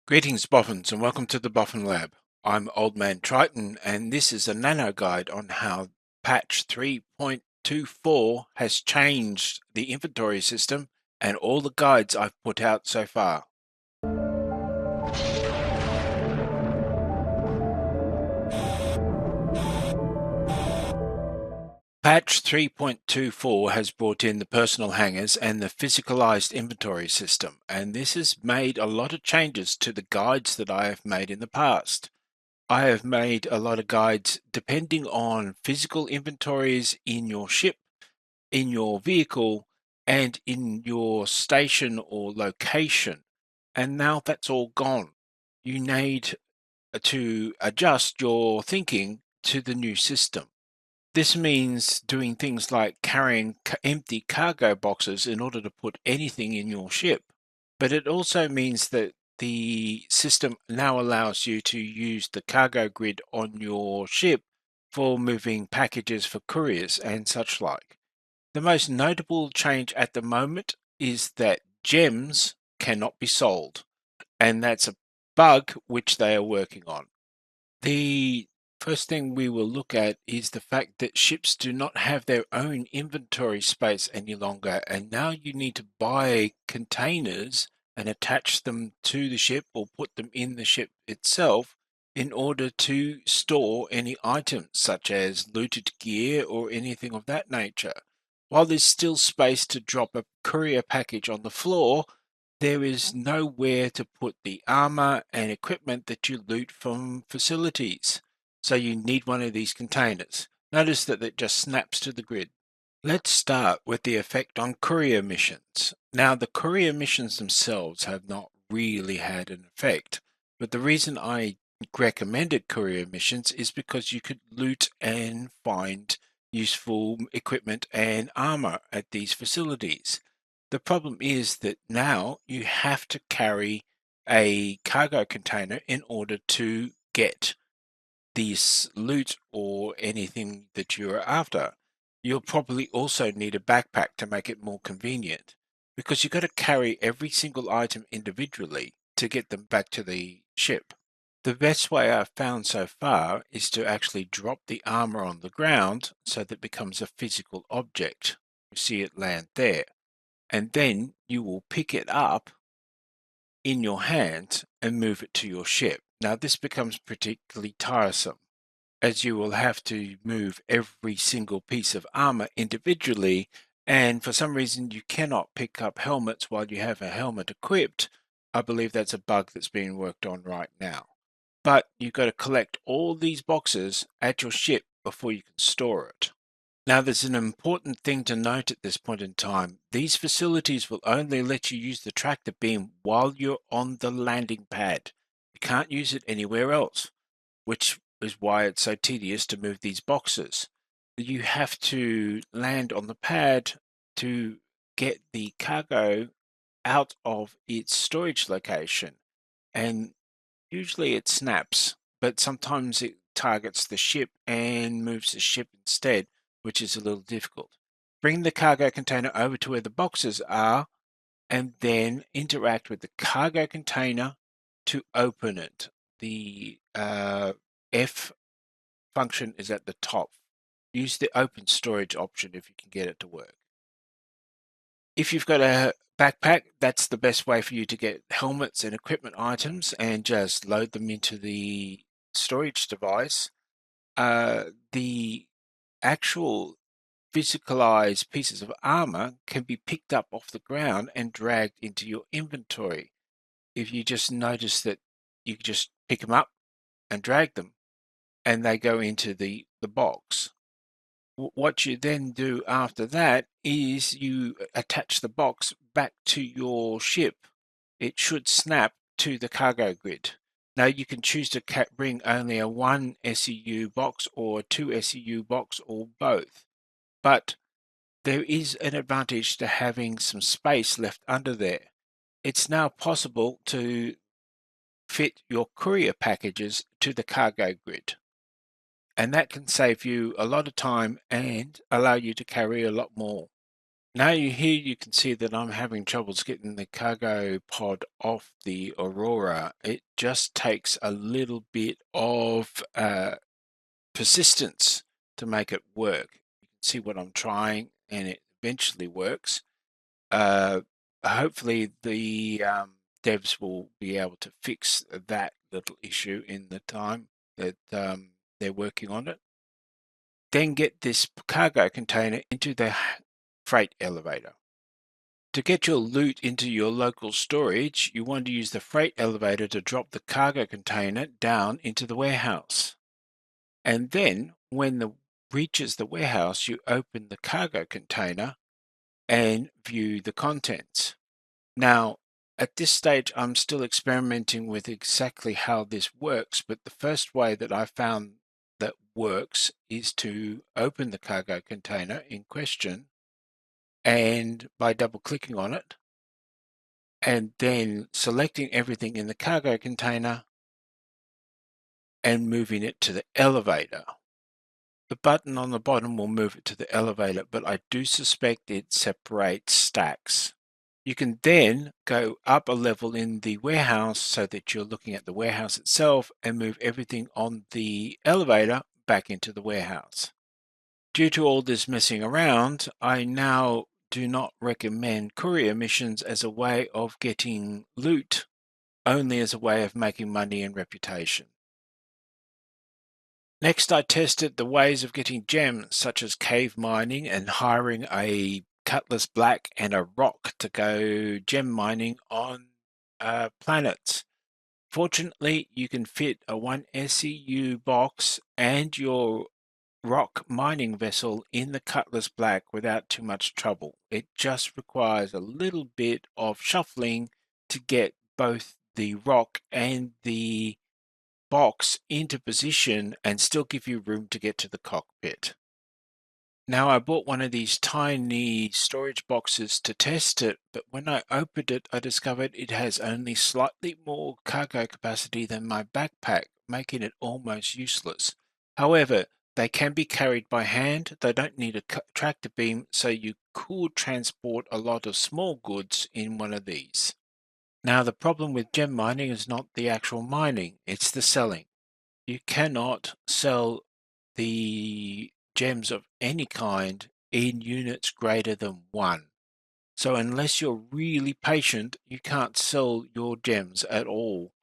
Greetings, Boffins, and welcome to the Boffin Lab. I'm Old Man Triton, and this is a nano guide on how patch 3.24 has changed the inventory system and all the guides I've put out so far. Patch 3.24 has brought in the personal hangars and the physicalized inventory system, and this has made a lot of changes to the guides that I have made in the past. I have made a lot of guides depending on physical inventories in your ship, in your vehicle, and in your station or location. And now that's all gone. You need to adjust your thinking to the new system. This means doing things like carrying empty cargo boxes in order to put anything in your ship. But it also means that the system now allows you to use the cargo grid on your ship for moving packages for couriers and such like. The most notable change at the moment is that gems cannot be sold, and that's a bug which they are working on. The first thing we will look at is the fact that ships do not have their own inventory space any longer, and now you need to buy containers and attach them to the ship or put them in the ship itself in order to store any items such as looted gear or anything of that nature. While there's still space to drop a courier package on the floor, there is nowhere to put the armor and equipment that you loot from facilities. So you need one of these containers. Notice that it just snaps to the grid. Let's start with the effect on courier missions. Now, the courier missions themselves have not really had an effect, but the reason I recommended courier missions is because you could loot and find useful equipment and armor at these facilities. The problem is that now you have to carry a cargo container in order to get this loot or anything that you're after. You'll probably also need a backpack to make it more convenient because you've got to carry every single item individually to get them back to the ship. The best way I've found so far is to actually drop the armor on the ground so that it becomes a physical object. You see it land there, and then you will pick it up in your hand and move it to your ship. Now, this becomes particularly tiresome as you will have to move every single piece of armor individually, and for some reason you cannot pick up helmets while you have a helmet equipped. I believe that's a bug that's being worked on right now. But you've got to collect all these boxes at your ship before you can store it. Now, there's an important thing to note at this point in time. These facilities will only let you use the tractor beam while you're on the landing pad. You can't use it anywhere else, which is why it's so tedious to move these boxes. You have to land on the pad to get the cargo out of its storage location. And usually it snaps, but sometimes it targets the ship and moves the ship instead, which is a little difficult. Bring the cargo container over to where the boxes are and then interact with the cargo container to open it. The F function is at the top. Use the open storage option if you can get it to work. If you've got a backpack, that's the best way for you to get helmets and equipment items and just load them into the storage device. The actual physicalized pieces of armor can be picked up off the ground and dragged into your inventory. If you just notice that you can just pick them up and drag them, and they go into the box. What you then do after that is you attach the box back to your ship. It should snap to the cargo grid. Now you can choose to bring only a 1 SCU box or a 2 SCU box or both. But there is an advantage to having some space left under there. It's now possible to fit your courier packages to the cargo grid. And that can save you a lot of time and allow you to carry a lot more. Now you can see that I'm having troubles getting the cargo pod off the Aurora. It just takes a little bit of persistence to make it work. You can see what I'm trying, and it eventually works. Uh, Hopefully, the devs will be able to fix that little issue in the time that they're working on it. Then get this cargo container into the freight elevator. To get your loot into your local storage, you want to use the freight elevator to drop the cargo container down into the warehouse. And then, when it reaches the warehouse, you open the cargo container and view the contents. Now, at this stage, I'm still experimenting with exactly how this works, but the first way that I found that works is to open the cargo container in question, and by double clicking on it, and then selecting everything in the cargo container and moving it to the elevator. The button on the bottom will move it to the elevator, but I do suspect it separates stacks. You can then go up a level in the warehouse so that you're looking at the warehouse itself and move everything on the elevator back into the warehouse. Due to all this messing around, I now do not recommend courier missions as a way of getting loot, only as a way of making money and reputation. Next, I tested the ways of getting gems, such as cave mining and hiring a cutlass black and a rock to go gem mining on planets. Fortunately, you can fit a 1 SCU box and your rock mining vessel in the cutlass black without too much trouble. It just requires a little bit of shuffling to get both the rock and the box into position and still give you room to get to the cockpit. Now, I bought one of these tiny storage boxes to test it, but when I opened it, I discovered it has only slightly more cargo capacity than my backpack, making it almost useless. However, they can be carried by hand, they don't need a tractor beam, so you could transport a lot of small goods in one of these. Now, the problem with gem mining is not the actual mining, it's the selling. You cannot sell the gems of any kind in units greater than 1. So unless you're really patient, you can't sell your gems at all,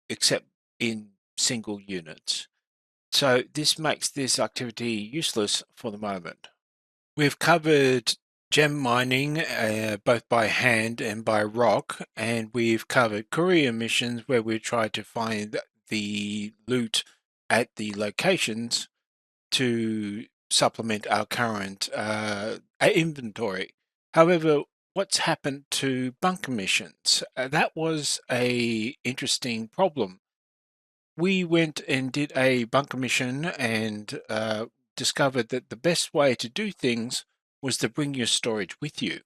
except in single units. So this makes this activity useless for the moment. We've covered gem mining both by hand and by rock, and we've covered courier missions where we try to find the loot at the locations to supplement our current inventory. However, what's happened to bunker missions? That was a interesting problem. We went and did a bunker mission and discovered that the best way to do things was to bring your storage with you.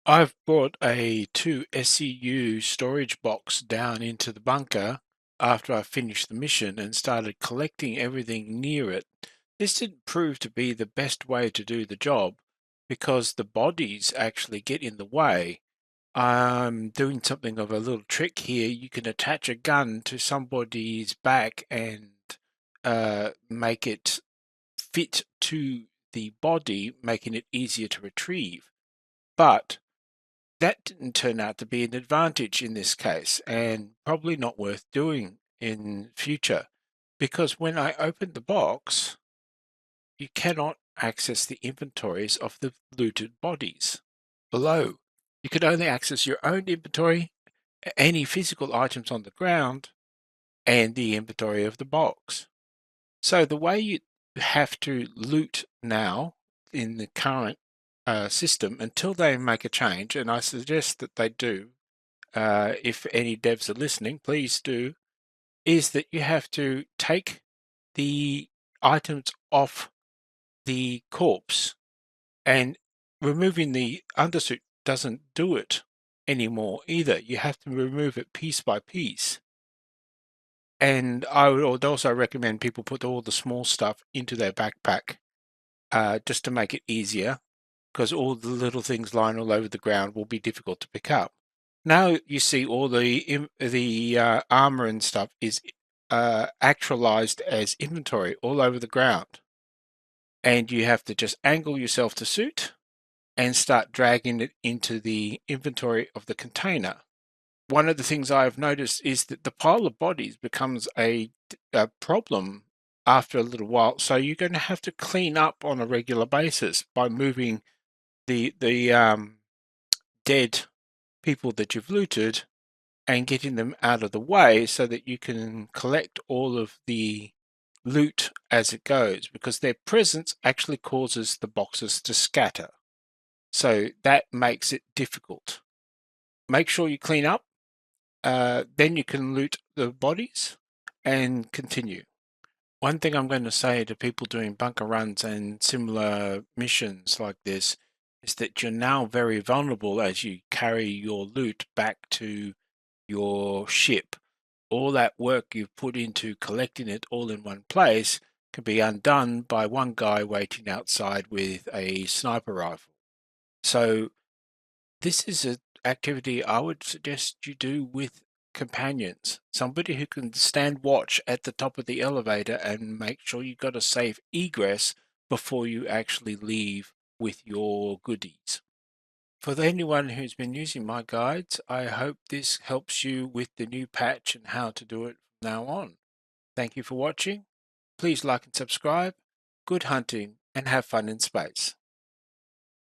I've brought a 2 SCU storage box down into the bunker after I finished the mission and started collecting everything near it. This didn't prove to be the best way to do the job because the bodies actually get in the way. I'm doing something of a little trick here. You can attach a gun to somebody's back and make it fit to the body, making it easier to retrieve. But that didn't turn out to be an advantage in this case, and probably not worth doing in future, because when I opened the box, you cannot access the inventories of the looted bodies below. You can only access your own inventory, any physical items on the ground, and the inventory of the box. So the way you have to loot now in the current system until they make a change, and I suggest that they do, if any devs are listening, please do, is that you have to take the items off the corpse, and removing the undersuit doesn't do it anymore either. You have to remove it piece by piece. And I would also recommend people put all the small stuff into their backpack just to make it easier, because all the little things lying all over the ground will be difficult to pick up. Now you see all the armor and stuff is actualized as inventory all over the ground, and you have to just angle yourself to suit and start dragging it into the inventory of the container. One of the things I've noticed is that the pile of bodies becomes a problem after a little while. So you're going to have to clean up on a regular basis by moving the dead people that you've looted and getting them out of the way so that you can collect all of the loot as it goes, because their presence actually causes the boxes to scatter. So that makes it difficult. Make sure you clean up, then you can loot the bodies and continue. One thing I'm going to say to people doing bunker runs and similar missions like this is that you're now very vulnerable as you carry your loot back to your ship. All that work you've put into collecting it all in one place can be undone by one guy waiting outside with a sniper rifle. So this is an activity I would suggest you do with companions. Somebody who can stand watch at the top of the elevator and make sure you've got a safe egress before you actually leave with your goodies. For anyone who's been using my guides, I hope this helps you with the new patch and how to do it from now on. Thank you for watching. Please like and subscribe. Good hunting and have fun in space.